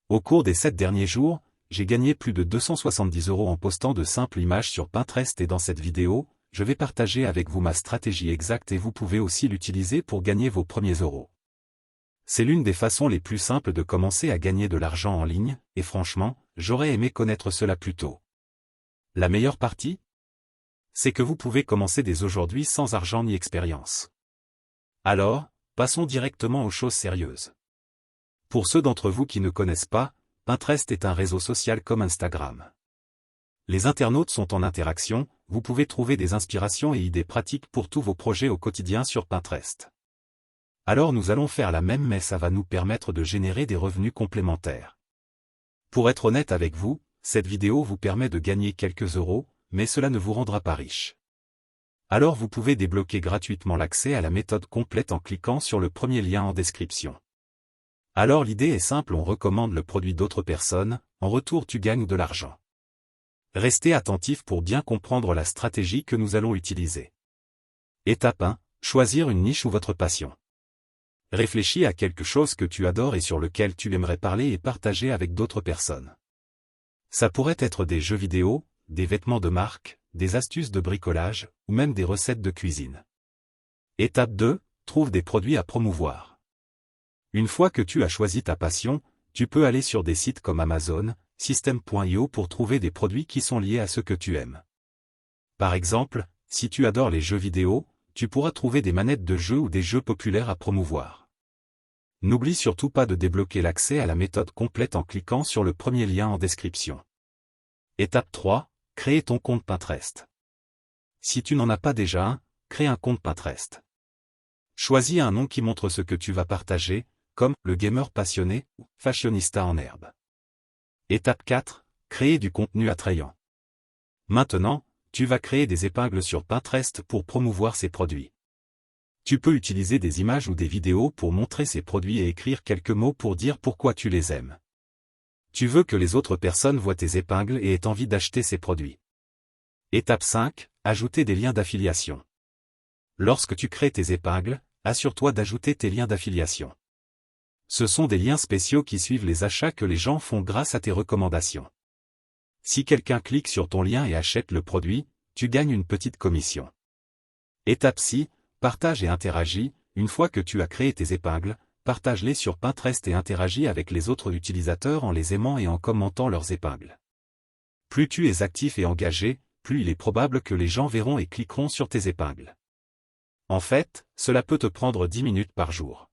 Au cours des 7 derniers jours, j'ai gagné plus de 270 € en postant de simples images sur Pinterest et dans cette vidéo, je vais partager avec vous ma stratégie exacte et vous pouvez aussi l'utiliser pour gagner vos premiers euros. C'est l'une des façons les plus simples de commencer à gagner de l'argent en ligne, et franchement, j'aurais aimé connaître cela plus tôt. La meilleure partie? C'est que vous pouvez commencer dès aujourd'hui sans argent ni expérience. Alors, passons directement aux choses sérieuses. Pour ceux d'entre vous qui ne connaissent pas, Pinterest est un réseau social comme Instagram. Les internautes sont en interaction, vous pouvez trouver des inspirations et idées pratiques pour tous vos projets au quotidien sur Pinterest. Alors nous allons faire la même mais ça va nous permettre de générer des revenus complémentaires. Pour être honnête avec vous, cette vidéo vous permet de gagner quelques euros, mais cela ne vous rendra pas riche. Alors vous pouvez débloquer gratuitement l'accès à la méthode complète en cliquant sur le premier lien en description. Alors l'idée est simple, on recommande le produit d'autres personnes, en retour tu gagnes de l'argent. Restez attentif pour bien comprendre la stratégie que nous allons utiliser. Étape 1. Choisir une niche ou votre passion. Réfléchis à quelque chose que tu adores et sur lequel tu aimerais parler et partager avec d'autres personnes. Ça pourrait être des jeux vidéo, des vêtements de marque, des astuces de bricolage, ou même des recettes de cuisine. Étape 2. Trouve des produits à promouvoir. Une fois que tu as choisi ta passion, tu peux aller sur des sites comme Amazon, System.io pour trouver des produits qui sont liés à ce que tu aimes. Par exemple, si tu adores les jeux vidéo, tu pourras trouver des manettes de jeux ou des jeux populaires à promouvoir. N'oublie surtout pas de débloquer l'accès à la méthode complète en cliquant sur le premier lien en description. Étape 3. Créer ton compte Pinterest. Si tu n'en as pas déjà un, crée un compte Pinterest. Choisis un nom qui montre ce que tu vas partager, comme le gamer passionné ou fashionista en herbe. Étape 4. Créer du contenu attrayant. Maintenant, tu vas créer des épingles sur Pinterest pour promouvoir ces produits. Tu peux utiliser des images ou des vidéos pour montrer ces produits et écrire quelques mots pour dire pourquoi tu les aimes. Tu veux que les autres personnes voient tes épingles et aient envie d'acheter ces produits. Étape 5. Ajouter des liens d'affiliation. Lorsque tu crées tes épingles, assure-toi d'ajouter tes liens d'affiliation. Ce sont des liens spéciaux qui suivent les achats que les gens font grâce à tes recommandations. Si quelqu'un clique sur ton lien et achète le produit, tu gagnes une petite commission. Étape 6. Partage et interagis. Une fois que tu as créé tes épingles, partage-les sur Pinterest et interagis avec les autres utilisateurs en les aimant et en commentant leurs épingles. Plus tu es actif et engagé, plus il est probable que les gens verront et cliqueront sur tes épingles. En fait, cela peut te prendre 10 minutes par jour.